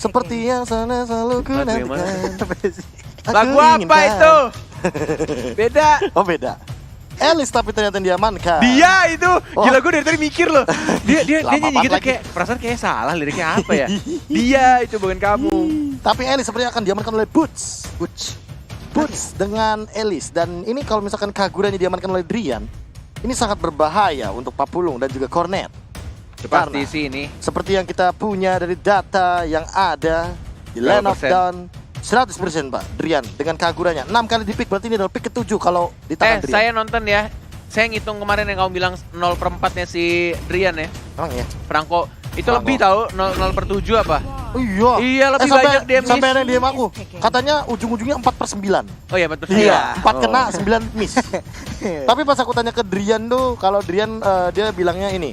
Seperti yang sana selalu ku Lagu yang mana? nantikan. Lagu apa itu? Beda. Oh beda. Alice tapi ternyata diamankan. Dia itu. Oh. Gila gue dari tadi mikir loh. Dia Lama nyanyi banget gitu lagi. kayak perasaan kayak salah liriknya apa ya? Dia itu bukan kamu. Tapi Alice sepertinya akan diamankan oleh Boots. Boots dengan Alice. Dan ini kalau misalkan Kaguranya diamankan oleh Drian, ini sangat berbahaya untuk Papulung dan juga Cornet. Pasti Karena sih ini. seperti yang kita punya dari data yang ada di Land of Berapa persen? Dawn, 100% Pak, Drian dengan Kaguranya 6 kali di pick, berarti ini adalah pick ke-7 kalau di tangan Drian. Saya nonton ya. Saya ngitung kemarin yang kamu bilang 0/4-nya si Drian ya. Emang ya? Franco. Itu Franco. lebih tahu 0/7 apa? Oh iya. Iya, lebih sampai, banyak dia miss. sampai ada yang DM aku. Katanya ujung-ujungnya 4/9. Oh iya betul. Iya, 4 Oh. kena, 9 miss. Tapi pas aku tanya ke Drian tuh, kalau Drian dia bilangnya ini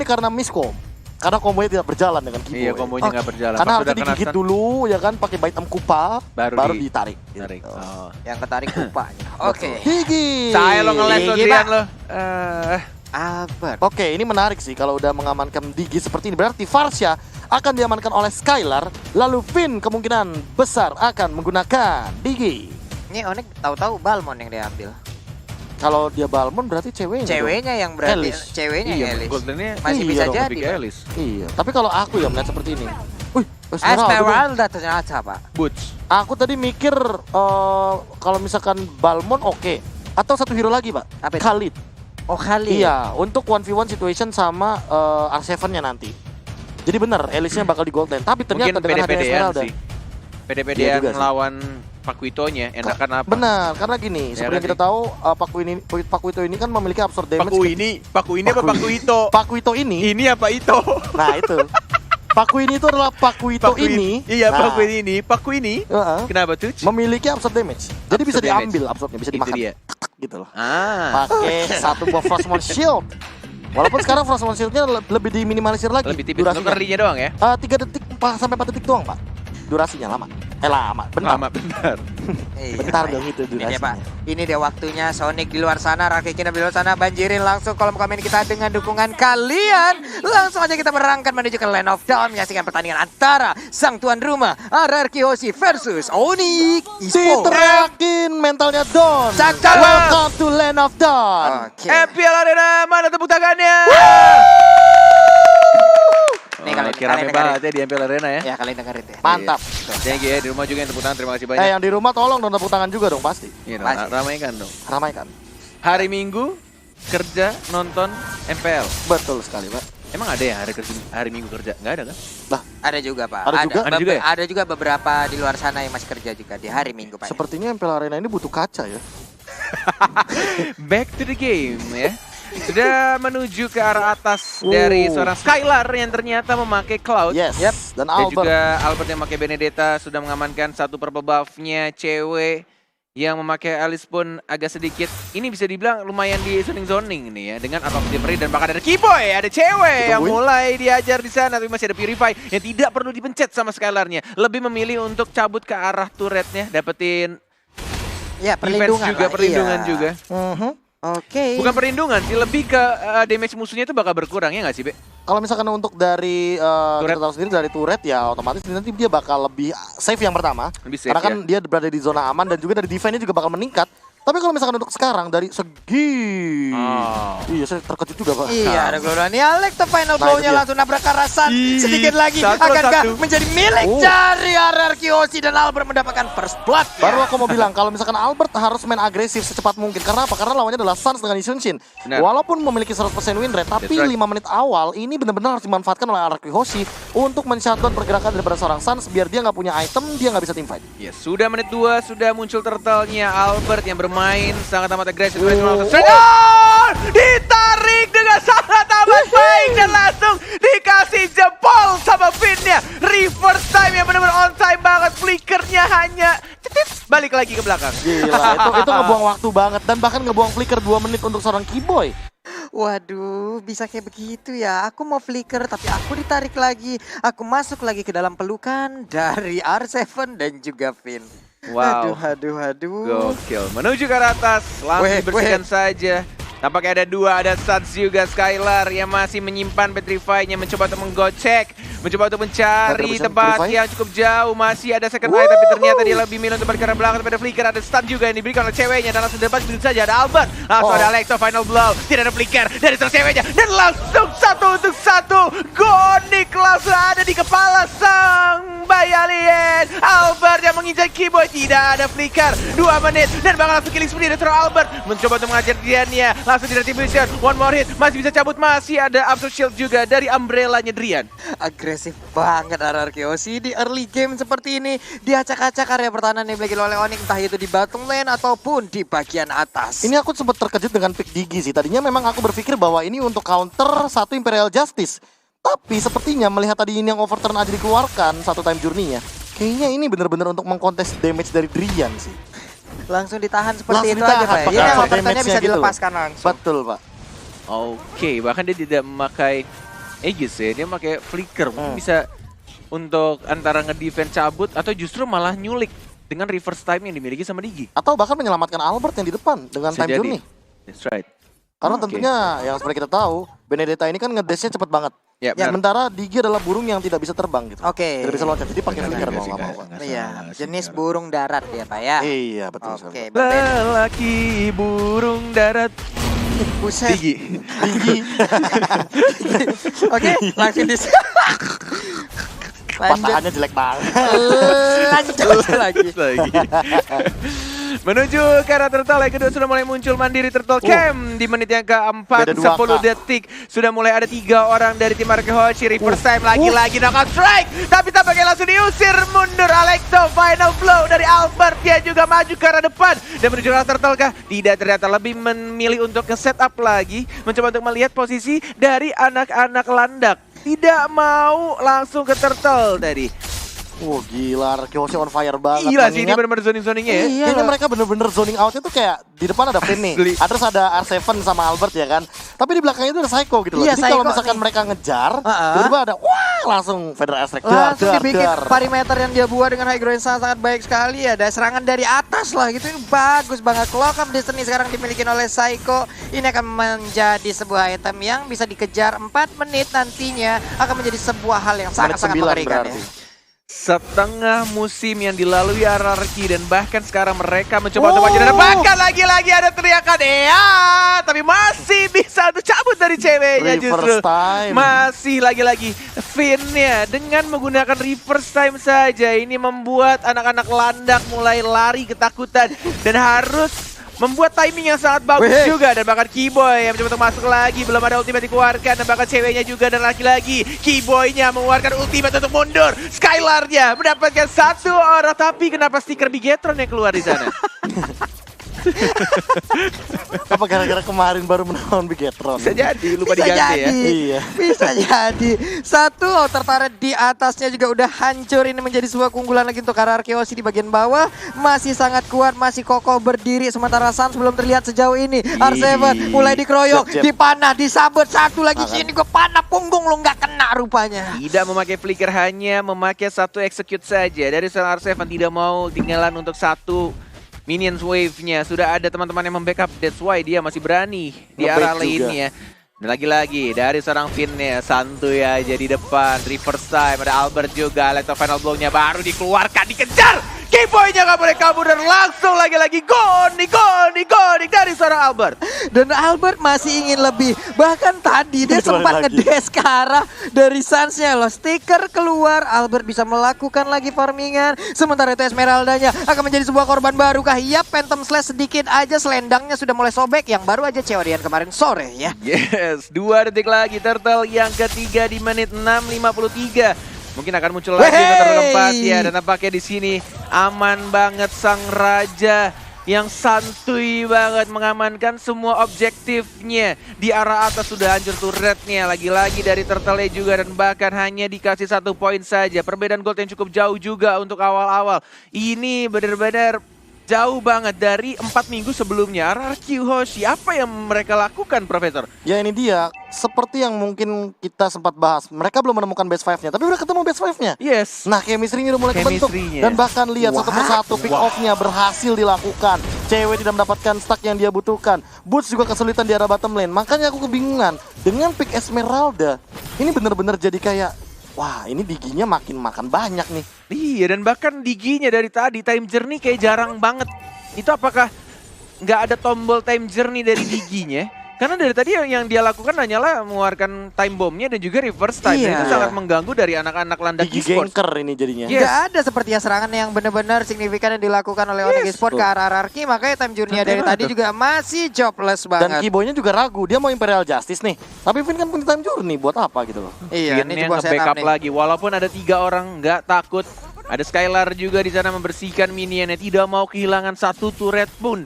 karena miskom. Karena kombonya tidak berjalan dengan keyboard. Iya, kombonya nggak berjalan. Karena Pas harusnya udah kena digigit stun, dulu ya kan pakai bait kupa baru ditarik. tarik. Gitu. Oh. Yang ketarik kupanya. Oke. Gigi. Saya lo ngeles lo Gigi, Drian Pak. lo. Albert. Oke, ini menarik sih kalau udah mengamankan Digi seperti ini. Berarti Varsha akan diamankan oleh Skylar, lalu Finn kemungkinan besar akan menggunakan Digi. Ini Onyx tahu-tahu Balmon yang diambil. Kalau dia Balmon berarti ceweknya. Ceweknya yang berarti Alice. ceweknya Iya, Alice. Goldennya Masih Iya bisa dong, jadi. Pick Pak. Alice. Dong. Iya, tapi kalau aku ya melihat seperti ini. Wih, Esmeralda ternyata Pak. Boots. Aku tadi mikir kalau misalkan Balmon oke. Atau satu hero lagi, Pak. Apa itu? Khalid. Oh kali. Iya, untuk 1v1 situation sama R7-nya nanti. Jadi bener, Alice-nya bakal di golden. Tapi ternyata Mungkin dengan adanya pede-pedean Esmeralda. sih. Iya Pede-pedean juga sih. melawan Pakuitonya enakan apa? Benar, karena gini, Ya seperti yang kan kita tahu Pakuito ini kan memiliki absorb damage. Paku ini apa Pakuito? Pakuito ini. Ini apa itu? Nah, itu. Paku ini itu adalah Pakuito ini. Iya, Nah, Paku ini. Paku ini. heeh, Kenapa tuh? memiliki absorb damage. Jadi bisa Absorb damage. diambil absorbnya, bisa Itu dimakan. dia. Gitu loh. Ah, Pakai satu buah Frostmourne Shield. Walaupun sekarang Frostmourne Shield-nya lebih diminimalisir lagi lebih tipis. Untuk durasinya. kerinya doang ya? 3 detik sampai 4 detik doang, Pak. Durasinya lama. Lama, bentar. Lama bentar. Iya, Bentar Pak. dong itu Ini dia durasinya. Pak. Ini dia waktunya Sonic di luar sana, Rakyat Kingdom di luar sana, banjirin langsung kolom komen kita dengan dukungan kalian. Langsung aja kita berangkat menuju ke Land of Dawn menyaksikan pertandingan antara sang tuan rumah RRQ Hoshi versus Onyx Esports. Diterakin mentalnya Dawn. Cakep. Welcome to Land of Dawn. Oke. MPL Arena, mana tepuk tangannya? Nih, kalian- Kira rame kalian banget ya di MPL Arena ya. Ya kalian dengerin deh. Mantap. Thank you ya, di rumah juga yang tepuk tangan, terima kasih banyak. Yang di rumah tolong dong tepuk tangan juga dong pasti. Iya dong, Pasti. ramaikan dong. Ramaikan. Hari Minggu kerja nonton MPL. Betul sekali, Pak. Emang ada ya hari Minggu kerja? Nggak ada kan? Ada juga Pak. Ada juga? Ada juga ya? Ada juga beberapa di luar sana yang masih kerja juga di hari Minggu Pak. Sepertinya MPL Arena ini butuh kaca ya. Back to the game ya. Sudah menuju ke arah atas dari seorang Skylar yang ternyata memakai Cloud. Yes. Yep. Dan Dan Albert. juga Albert yang memakai Benedetta sudah mengamankan satu purple buff-nya cewek yang memakai Alice pun agak sedikit. Ini bisa dibilang lumayan di zoning ini ya dengan Attack of the Prey dan bahkan ada Keyboy, ada cewek yang Ditungguin. mulai diajar di sana tapi masih ada Purify yang tidak perlu dipencet sama Skylarnya. Lebih memilih untuk cabut ke arah turretnya, dapetin Ya, defense perlindungan juga, lah, perlindungan iya. juga. Mhm. Oke. Bukan perlindungan sih, lebih ke damage musuhnya itu bakal berkurang ya nggak sih, Be? Kalau misalkan untuk dari Turret. kita tahu sendiri dari turret ya otomatis nanti dia bakal lebih safe yang pertama. Lebih safe Karena kan ya. dia berada di zona aman dan juga dari defense-nya juga bakal meningkat. Tapi kalau misalkan untuk sekarang dari segi iya saya terkejut juga, Pak. Iya, ada Gloria. Nih Alex tuh final Nah, itu blow-nya dia. langsung nabrak Karasan. Ih, Sedikit lagi satu lawan akankah satu. menjadi milik Oh. dari RRQ Hoshi dan Albert mendapatkan first blood. Baru aku mau bilang kalau misalkan Albert harus main agresif secepat mungkin. Karena apa? Karena lawannya adalah Suns dengan Isunshin. Benar. Walaupun memiliki 100% win rate, tapi That's right. 5 menit awal ini benar-benar harus dimanfaatkan oleh RRQ Hoshi untuk men-shutdown pergerakan daripada seorang Suns biar dia nggak punya item, dia nggak bisa teamfight. Ya, sudah menit 2, sudah muncul turtle-nya Albert yang bermain sangat amat agresif. Oh. Ditarik dengan sangat amat baik dan langsung dikasih jempol sama Finn-nya. Reverse time yang benar-benar on time banget. Flickernya hanya titit, balik lagi ke belakang. Gila, itu ngebuang waktu banget dan bahkan ngebuang flicker 2 menit untuk seorang Keyboy. Waduh, bisa kayak begitu ya. Aku mau flicker tapi aku ditarik lagi. Aku masuk lagi ke dalam pelukan dari R7 dan juga Finn. Wow. Aduh. Gokil. Menuju ke arah atas, langsung Weh, dibersihkan saja. Tampaknya ada dua, ada Suns juga Skylar yang masih menyimpan Petrify-nya, mencoba untuk menggocek, mencoba untuk mencari tempat yang cukup jauh. Masih ada second eye, tapi ternyata dia lebih milih untuk balik ke arah belakang. Tapi ada flicker, ada stun juga yang diberikan oleh ceweknya, dan langsung depan begitu saja ada Albert. Langsung ada Alexo, final blow, tidak ada flicker dari sang ceweknya, dan langsung 1-1. Gonik langsung ada di kepala sang Bayalien. Albert yang menginjak keyboard, tidak ada flicker. 2 menit dan bakal langsung killing spree dari seorang Albert. Mencoba untuk mengajar Drian-nya, langsung di retribution. One more hit, masih bisa cabut, masih ada absolute shield juga dari umbrella-nya Drian. Agresif banget RRQ di early game seperti ini. Diacak-acak area pertahanan yang dimiliki oleh Onyx, entah itu di bottom lane ataupun di bagian atas. Ini aku sempat terkejut dengan pick Digi sih. Tadinya memang aku berpikir bahwa ini untuk counter satu Imperial Justice. Tapi sepertinya melihat tadi ini yang overturn aja dikeluarkan satu time journey-nya, kayaknya ini benar-benar untuk mengkontes damage dari Drian sih. Langsung ditahan seperti Langsung itu aja, ditahan, Pak. pakai Ini damage-nya overturn-nya bisa gitu. dilepaskan langsung. Betul, Pak. Oke, bahkan dia tidak memakai Aegis ya, dia memakai flicker. Mungkin bisa untuk antara ngedefense cabut atau justru malah nyulik dengan reverse time yang dimiliki sama Digi. Atau bahkan menyelamatkan Albert yang di depan dengan Bisa time jadi. journey. That's right. Karena Oke. tentunya yang seperti kita tahu, Benedetta ini kan ngedash-nya cepet banget. Ya, benar. Sementara Digi adalah burung yang tidak bisa terbang gitu. Oke. Tidak bisa loncat, jadi pakai flicker mau nggak mau, Pak. Iya, jenis burung darat ya, Pak ya. Iya, betul Oke, sekali. berbeda. Lelaki burung darat Buset. Digi. Digi. Oke, langsung di Patahannya jelek banget. lanjut lagi. Menuju ke arah Turtle yang kedua sudah mulai muncul mandiri Turtle Camp di menit yang keempat, Beda 2K. 10 detik sudah mulai ada 3 orang dari tim Arkehoshi. Reverse time lagi-lagi knockout strike, tapi tampaknya langsung diusir mundur Alexo. Final blow dari Albert, dia juga maju ke arah depan dan menuju ke arah Turtle kah? Tidak, ternyata lebih memilih untuk nge-setup lagi, mencoba untuk melihat posisi dari anak-anak landak. Tidak mau langsung ke Turtle tadi. Wah gila, Arkehoshi on fire banget. Gila sih, ini Mengingat benar-benar zoning-zoningnya ya. Iya. kayaknya mereka bener-bener zoning outnya tuh kayak di depan ada Finn Asli. nih, terus ada R7 sama Albert ya kan. Tapi di belakangnya itu ada Psycho gitu loh. Iya, Jadi kalau Psycho misalkan nih. mereka ngejar, Heeh. tiba-tiba ada wah langsung Federer Astrek Langsung dibikin perimeter yang dia buat dengan high ground yang sangat baik sekali. Ada serangan dari atas lah gitu. Ini bagus banget. Clock of Destiny sekarang dimiliki oleh Psycho. Ini akan menjadi sebuah item yang bisa dikejar 4 menit nantinya. Akan menjadi sebuah hal yang sangat-sangat mengerikan ya. Setengah musim yang dilalui RRQ dan bahkan sekarang mereka mencoba untuk maju dan bahkan lagi-lagi ada teriakan tapi masih bisa untuk cabut dari ceweknya justru. Reverse time. Masih lagi-lagi Finn-nya dengan menggunakan reverse time saja ini membuat anak-anak landak mulai lari ketakutan dan harus membuat timing yang sangat bagus juga. Dan bahkan Keyboy yang mencoba untuk masuk lagi, belum ada ultimate dikeluarkan. Dan bahkan ceweknya juga dan lagi-lagi Keyboy-nya mengeluarkan ultimate untuk mundur. Skylar-nya mendapatkan 1 orang, tapi kenapa stiker Bigetron yang keluar di sana? Apa gara-gara kemarin baru menang Bigetron? Bisa jadi, lupa Bisa diganti ya. jadi. Iya. Bisa jadi. 1 outer turret di atasnya juga udah hancur. Ini menjadi sebuah keunggulan lagi untuk Arkehoshi di bagian bawah. Masih sangat kuat, masih kokoh berdiri. Sementara Suns belum terlihat sejauh ini. R7 mulai dikeroyok, Jab, jab. dipanah, disabet. Satu lagi Makan. sini gue panah punggung lo nggak kena rupanya. Tidak memakai flicker, hanya memakai 1 execute saja. Dari seorang R7 tidak mau tinggalan untuk 1 minions wave-nya. Sudah ada teman-teman yang membackup, that's why dia masih berani di Nge-bait arah juga. lane-nya. Dan lagi-lagi dari seorang Finn-nya, santuy aja di depan. Reverse time, ada Albert juga. Alexo final blow-nya baru dikeluarkan, dikejar. Keyboy-nya nggak boleh kabur dan langsung lagi-lagi gonik dari seorang Albert. Dan Albert masih ingin lebih. Bahkan tadi dia Dikeluarin sempat lagi. ngedes ke arah dari Suns-nya loh. Stiker keluar, Albert bisa melakukan lagi farmingan. Sementara itu Esmeralda-nya akan menjadi sebuah korban baru kah? Iya, Phantom Slash sedikit aja, selendangnya sudah mulai sobek. Yang baru aja Cewadian kemarin sore ya. Yes, 2 detik lagi. Turtle yang ketiga di menit 6.53. Mungkin akan muncul lagi Wey! untuk keempat ya. Dan nampaknya di sini aman banget sang raja yang santuy banget mengamankan semua objektifnya. Di arah atas sudah hancur turretnya. Lagi-lagi dari Turtle juga dan bahkan hanya dikasih 1 poin saja. Perbedaan gold yang cukup jauh juga untuk awal-awal. Ini benar-benar jauh banget dari 4 minggu sebelumnya. RRQ Hoshi, apa yang mereka lakukan, Profesor? Ya ini dia, seperti yang mungkin kita sempat bahas, mereka belum menemukan best 5-nya, tapi udah ketemu best 5-nya. Yes. Nah, chemistry-nya udah mulai kebentuk. Chemistry-nya. Dan bahkan lihat satu persatu pick off-nya berhasil dilakukan. Cewek tidak mendapatkan stack yang dia butuhkan. Boots juga kesulitan di arah bottom lane. Makanya aku kebingungan dengan pick Esmeralda. Ini bener-bener jadi kayak, wah ini diginya makin makan banyak nih. Iya, dan bahkan diginya dari tadi time journey kayak jarang banget. Itu apakah nggak ada tombol time journey dari diginya? Karena dari tadi yang dia lakukan hanyalah mengeluarkan time bombnya dan juga reverse time. Dan Iya. itu sangat mengganggu dari anak-anak landak Digi esports. ganker ini jadinya. Yes. Nggak ada sepertinya serangan yang benar-benar signifikan yang dilakukan oleh Onyx Yes, Esports ke arah Ararki. Makanya time journey dari tadi juga masih jobless Dan banget. Kiboynya juga ragu, dia mau Imperial Justice nih. Tapi Vin kan punya time journey, buat apa gitu loh. Iya, ini Finnya juga nge-backup setup nih. lagi. Walaupun ada 3 orang, nggak takut. Ada Skylar juga di sana membersihkan minionnya. Tidak mau kehilangan satu turret pun.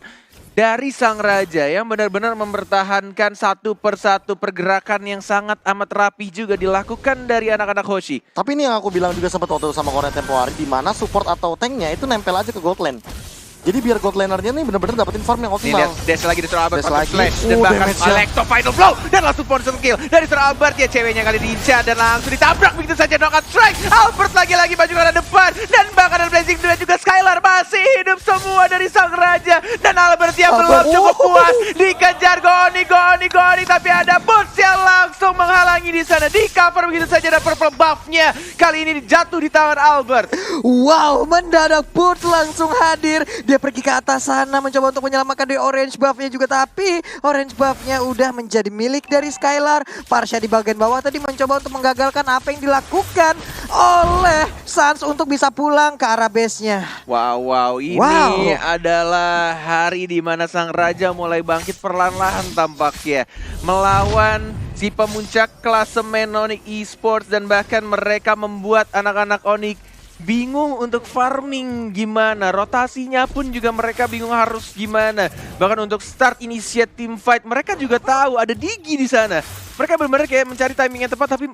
Dari sang raja yang benar-benar mempertahankan satu persatu pergerakan yang sangat amat rapi juga dilakukan dari anak-anak Hoshi. Tapi ini yang aku bilang juga sempat waktu sama Korea tempo hari, di mana support atau tanknya itu nempel aja ke gold lane. Jadi biar gold lanernya nih bener-bener dapetin farm yang Ini optimal. lihat dash lagi di Sir Albert, Dash pakai lagi. flash dan bahkan damage-nya. Alecto final blow dan langsung poison kill dari Sir Albert ya, ceweknya kali diincar dan langsung ditabrak begitu saja, knockout strike. Albert lagi-lagi maju ke arah depan dan bahkan ada Blazing Duel juga, Skylar masih hidup semua dari sang raja dan Albert yang belum Albert. cukup puas dikejar Goni tapi ada Boots yang langsung menghalangi di sana, di cover begitu saja dan purple buff-nya kali ini jatuh di tangan Albert. Wow, mendadak Boots langsung hadir. Dia pergi ke atas sana mencoba untuk menyelamatkan dari orange buff-nya juga. Tapi orange buff-nya udah menjadi milik dari Skylar. Parsha di bagian bawah tadi mencoba untuk menggagalkan apa yang dilakukan oleh Sans untuk bisa pulang ke arah base-nya. Wow, ini Wow. adalah hari di mana sang raja mulai bangkit perlahan-lahan tampaknya. Melawan si pemuncak klasemen Onyx Esports dan bahkan mereka membuat anak-anak Onyx bingung untuk farming gimana, rotasinya pun juga mereka bingung harus gimana. Bahkan untuk start initiate team fight mereka juga tahu ada Digi di sana. Mereka benar-benar kayak mencari timing yang tepat tapi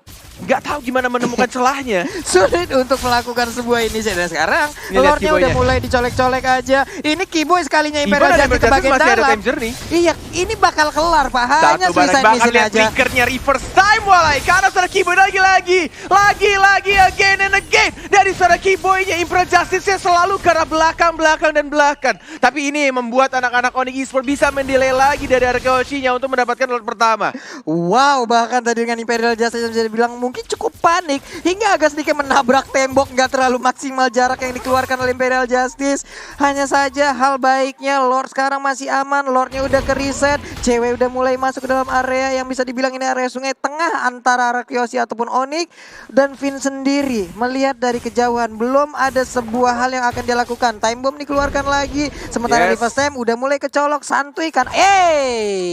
nggak tahu gimana menemukan celahnya. Sulit untuk melakukan sebuah inisiatif. Dan sekarang Ini lihat Lordnya udah Kiboynya. mulai dicolek-colek aja. Ini Kiboy sekalinya Even Imperial ada Justice ke Imperial bagian Justice masih ada dalam. time journey. Iya, ini bakal kelar Pak. Hanya Satu barang suicide bahkan mission lihat aja. triggernya reverse time walai karena suara Keyboy lagi again and again dari suara Keyboynya. Imperial Justice-nya selalu ke arah belakang dan belakang. Tapi ini membuat anak-anak Onyx Esports bisa mendelay lagi dari Arkeoshi-nya untuk mendapatkan Lord pertama. Wow, bahkan tadi dengan Imperial Justice bisa dibilang mungkin cukup panik hingga agak sedikit menabrak tembok, nggak terlalu maksimal jarak yang dikeluarkan oleh Imperial Justice. Hanya saja hal baiknya Lord sekarang masih aman, Lordnya udah ke reset, cewek udah mulai masuk ke dalam area yang bisa dibilang ini area sungai tengah antara Arkeoshi ataupun Onyx. Dan Vin sendiri melihat dari kejauhan belum ada sebuah hal yang akan dia lakukan. Time bomb dikeluarkan lagi, sementara Yes. reverse time udah mulai kecolok, santuy kan.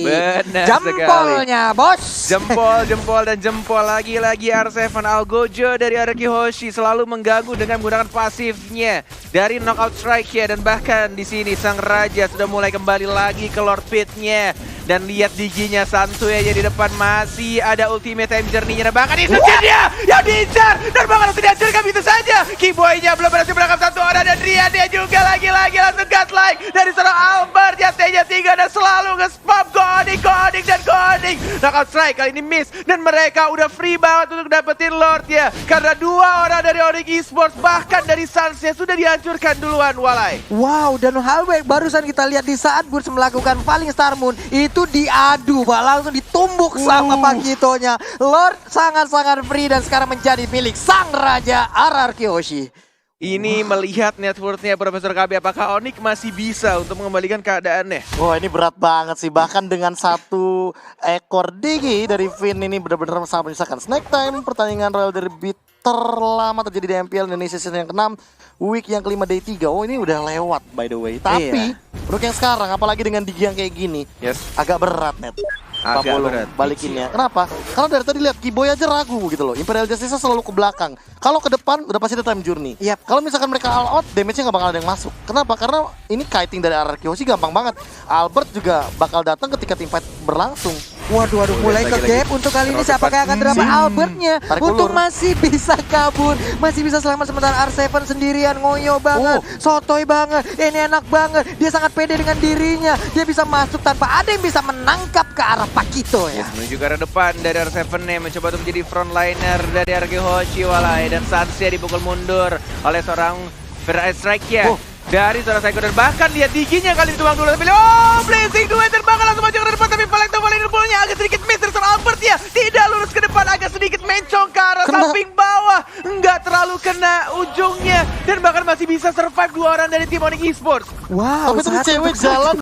Benar Jempolnya bos. Jempol lagi-lagi R7 Algojo dari Araki Hoshi selalu mengganggu dengan menggunakan pasifnya dari knockout strike ya, dan bahkan di sini sang raja sudah mulai kembali lagi ke Lord Pit-nya. Dan lihat diginya santuy aja di depan, masih ada ultimate time journey-nya dan bahkan itu dia yang diincar dan bahkan langsung dihancurkan begitu saja. Keyboy-nya belum berhasil menangkap satu orang dan dia juga lagi-lagi langsung godlike dari seorang Albert. Jatenya 3 dan selalu nge-spam Goning dan Goning. Knockout strike kali ini miss dan mereka udah free banget untuk dapetin Lord ya, karena 2 orang dari Onyx Esports bahkan dari Suns-nya sudah dihancurkan duluan walai. Wow, dan hal baik barusan kita lihat di saat Boots melakukan Falling Star Moon itu diadu Pak, langsung ditumbuk sama Pakitonya. Lord sangat-sangat free dan sekarang menjadi milik sang raja Ararki Hoshi. Ini melihat net worth-nya Profesor KB, apakah Onyx masih bisa untuk mengembalikan keadaannya? Wah ini berat banget sih, bahkan dengan 1 ekor Digi dari Vin ini benar-benar sangat menyisakan. Snack time, pertandingan Royal Derby terlama terjadi di MPL Indonesia season yang ke-6, week yang ke-5 day 3. Oh ini udah lewat by the way. Tapi untuk yang sekarang, apalagi dengan Digi yang kayak gini, Yes. agak berat net. Agak Papolo berat. balikinnya. Kenapa? Karena dari tadi lihat Keyboy aja ragu gitu loh. Imperial Justice selalu ke belakang. Kalau ke depan udah pasti ada time journey. Yap. Kalau misalkan mereka all out, damage-nya nggak bakal ada yang masuk. Kenapa? Karena ini kiting dari Araki Hoshi gampang banget. Albert juga bakal datang ketika team fight berlangsung. Waduh, mulai ke lagi-lagi. gap untuk kali ini Terlalu siapakah cepat. akan terdapat Albertnya. Tarik Untuk ulur. masih bisa kabur, masih bisa selamat sementara R7 sendirian ngoyo banget, sotoy banget, ini enak banget. Dia sangat pede dengan dirinya. Dia bisa masuk tanpa ada yang bisa menangkap ke arah Pakito ya. Menuju ke arah depan dari R7 nih, mencoba untuk menjadi frontliner dari Araki Hoshi walai, dan Sansya dipukul mundur oleh seorang Strike ya. dari seorang Psycho dan bahkan lihat diginya kali dituang dulu tapi Blazing Duet dan bahkan langsung maju ke depan tapi Palekto volleyballnya agak sedikit miss dari seorang Albert ya tidak lurus ke depan agak sedikit mencong ke arah samping bawah nggak terlalu kena ujungnya dan bahkan masih bisa survive 2 orang dari tim Onyx Esports. Wow, Tapi tadi cewek jalan.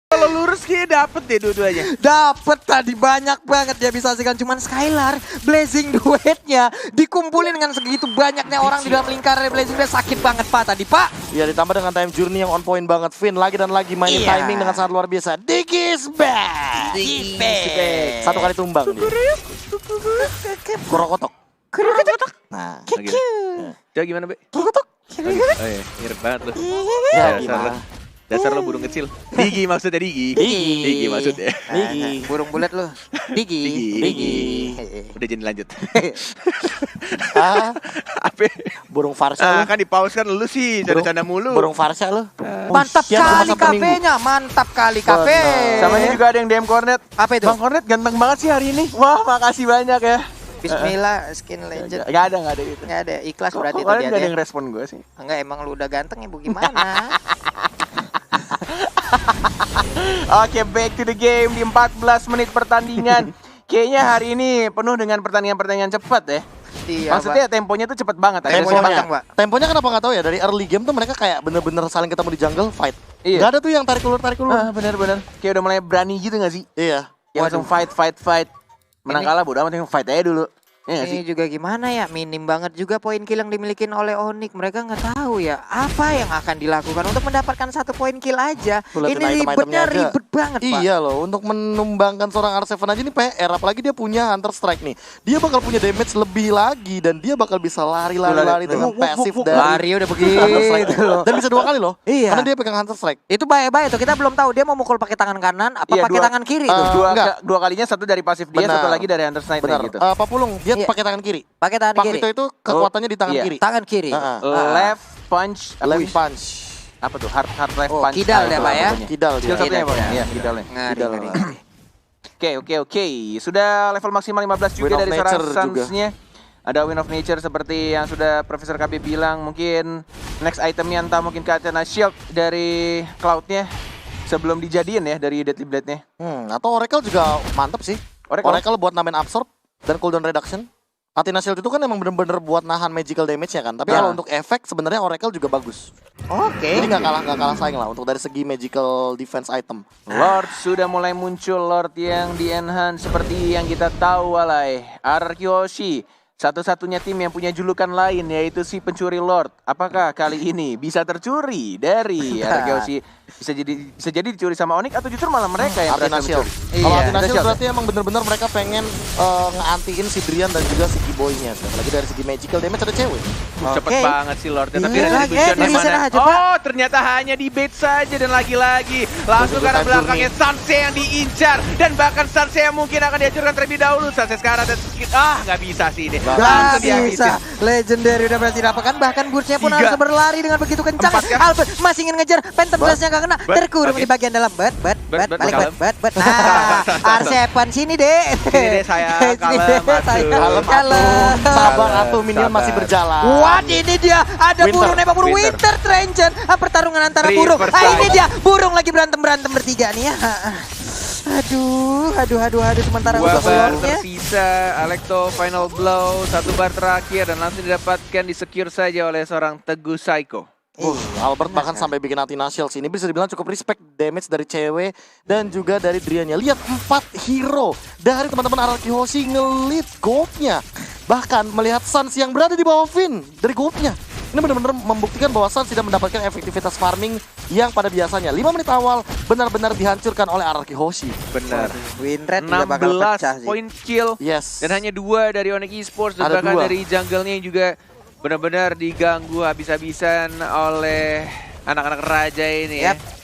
Kalau lurus kayaknya dapet deh dua-duanya. Dapet tadi banyak banget dia bisa hasilkan, cuman Skylar Blazing Duetnya dikumpulin dengan segitu banyaknya orang di dalam lingkaran Blazing Duet sakit banget Pak tadi Pak. Ya ditambah dengan time journey yang on point banget. Finn lagi dan lagi mainin Iya. timing dengan sangat luar biasa. Digis back. Digis back. Satu kali tumbang dia. Kurokotok. Kurokotok. Nah, Lagi. Coba gimana, Be? Kurokotok. Oh iya, mirip banget lu. ya Dasar gimana? lu. Dasar lu burung kecil. Digi maksudnya Digi. Digi. Digi maksudnya. Digi. Burung bulat lu. Digi. Digi. Udah jadi lanjut. Ah, Apa? burung Farsha lu. Kan di pause kan lu sih, canda-canda mulu. Burung Farsha lu. Mantap Shit, kali masa Sabtu Minggu. kafenya, mantap kali kafe. Benar. Sama juga ada yang DM Cornet. Apa itu? Bang Cornet ganteng banget sih hari ini. Wah, makasih banyak ya. Bismillah, skin legend. Gak ada gitu. Nggak ada, ikhlas Kok berarti itu kalian dia. gak ada yang respon gue sih? Enggak, emang lu udah ganteng ya, Bu gimana? Oke, back to the game di 14 menit pertandingan. Kayaknya hari ini penuh dengan pertandingan-pertandingan cepat ya. Iya, Maksudnya temponya tuh cepet banget. Ada Temponya sepak- kencang, Pak. Temponya kenapa nggak tahu ya, dari early game tuh mereka kayak bener-bener saling ketemu di jungle fight. Iya. Gak ada tuh yang tarik ulur. bener-bener. Kayak udah mulai berani gitu gak sih? Iya. Ya langsung fight. Menang Ini- kalah bodo amat, yang fight aja dulu. Iya gak sih? Ini juga gimana ya, minim banget juga poin kill yang dimiliki oleh Onyx. Mereka nggak tahu ya apa yang akan dilakukan untuk mendapatkan 1 poin kill aja. Tuh, liatin Ini item-itemnya ribetnya aja. ribet banget Pak. Iya loh, untuk menumbangkan seorang R7 aja ini PR, apalagi dia punya Hunter Strike nih. Dia bakal punya damage lebih lagi dan dia bakal bisa lari dengan pasif dari Lari udah Hunter Strike. begitu loh. Dan bisa 2 kali loh. Iya. Karena dia pegang Hunter Strike. Itu bahaya-bahaya tuh, kita belum tahu dia mau mukul pakai tangan kanan apa Iya, pakai dua- tangan kiri Eh, tuh. enggak. Dua kalinya, satu dari pasif dia, Benar. satu lagi dari Hunter Sniper Benar. gitu. Pak Pulung, dia Iya. pakai tangan kiri. Pakai tangan Pak kiri. Vito itu kekuatannya di tangan Iya. kiri. Tangan kiri. Heeh. Left punch, Left punch. apa tuh? Hard left Oh, punch. kidal itu ya, Pak, ya? namanya. Kidal dia. Skill satunya Kidal, Pak. kidal. Iya, kidalnya. Ngeri, Kidal. ngeri. Oke. Sudah level maksimal 15 juga Win of dari seorang Nature juga. Suns-nya. Ada Win of Nature seperti yang sudah Profesor KB bilang. Mungkin next itemnya entah mungkin Katana Shield dari Cloud-nya sebelum dijadiin ya dari Deadly Blade-nya. Atau Oracle juga mantep sih. Oracle buat nambahin absorb dan cooldown reduction. Athena Shield itu kan emang bener-bener buat nahan magical damage-nya kan. Tapi Nah. kalau untuk efek sebenarnya Oracle juga bagus. Oke. Jadi nggak kalah saing lah untuk dari segi magical defense item. Lord sudah mulai muncul, Lord yang di enhance seperti yang kita tahu walai. Arkyossi, satu-satunya tim yang punya julukan lain yaitu si pencuri Lord. Apakah kali ini bisa tercuri dari Arkyossi? Bisa jadi dicuri sama Onyx atau justru malah mereka yang Athena berhasil Shield. mencuri? Kalau Iya, Athena Athena Shield Shield berarti emang bener-bener mereka pengen ngeantiin si Brian dan juga si Keyboy-nya. Apalagi dari segi magical damage ada cewek. Cepet Oke. banget sih Lord. Tapi Iya, retribution bisa mana? aja, Pak. Oh, ternyata hanya di bait saja dan lagi-lagi langsung Begitu karena time belakangnya Sanse yang diincar dan bahkan Sanse yang mungkin akan dihancurkan terlebih dahulu. Sanse sekarang dan nggak bisa sih ini. Nggak Langsung Gak bisa. dihabisin. Legendary udah berhasil didapatkan. Bahkan Burst-nya pun 3. harus berlari dengan begitu kencang. 4 kan? Albert masih ingin ngejar. Phantom Blast-nya gak kena. Terkurung Oke. di bagian dalam. Bet, Balik dalam. bet. Nah, R7 sini deh. Sini deh, sayang. Sini Kalem, deh, atuh. sayang. Kalem, sabar Sabar, atuh, minion masih sabar. berjalan. What, ini dia ada Winter, burung nembak burung Winter. Winter Trenchen. Pertarungan antara Three burung. first Ini time. dia burung lagi berantem bertiga nih ya. Aduh. Sementara Dua untuk bar burungnya. tersisa, Alecto final blow, 1 bar terakhir dan langsung didapatkan di-secure saja oleh seorang Teguh Psycho. Albert bahkan sampai bikin Athena Shield. Ini bisa dibilang cukup respect damage dari cewek dan juga dari Driannya. Lihat 4 hero dari teman-teman Arkyossi ngelit goldnya. Bahkan melihat Suns yang berada di bawah Finn dari goldnya. Ini benar-benar membuktikan bahwa Suns tidak mendapatkan efektivitas farming yang pada biasanya 5 menit awal benar-benar dihancurkan oleh Arkyossi. Benar. Win rate juga bakal pecah 16 sih. point kill Yes. dan hanya 2 dari Onyx Esports dan Ada bahkan 2. dari jungle-nya yang juga benar-benar diganggu habis-habisan oleh anak-anak raja ini ya. Yap.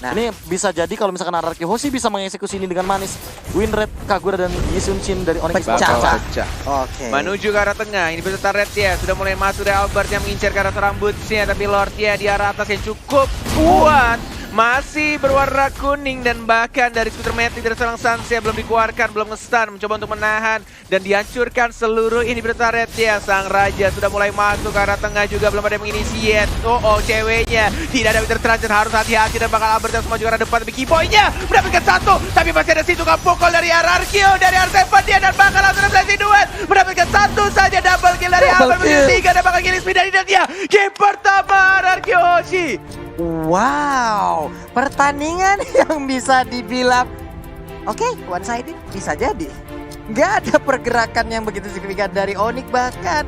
Nah. Ini bisa jadi kalau misalkan Arkyossi bisa mengeksekusi ini dengan manis. Win rate Kagura dan Yisunshin dari Onyx Pecah. Esports. Bakal pecah. Oke. Menuju ke arah tengah, ini peserta red ya sudah mulai masuk dari Albert yang mengincar ke arah serang bootsnya, tapi Lord ya di arah atas yang cukup kuat masih berwarna kuning dan bahkan dari skuter metik dari seorang Sansia belum dikeluarkan, belum nge-stun, mencoba untuk menahan dan dihancurkan seluruh inhibitor turret ya. Sang Raja sudah mulai masuk ke arah tengah juga, belum ada yang menginisiate. Oh, ceweknya tidak ada winter transit, harus hati-hati dan bakal Albert yang semua juga arah depan. Tapi keypointnya mendapatkan satu, tapi masih ada situ pukul dari Ararkio, dari R7 dia dan bakal langsung blessing duet mendapatkan satu saja double kill dari Albert menjadi 3 dan bakal killing speed dari dia. Game pertama Ararkio Hoshi. Wow, pertandingan yang bisa dibilang oke, one sided bisa jadi. Nggak ada pergerakan yang begitu signifikan dari Onyx bahkan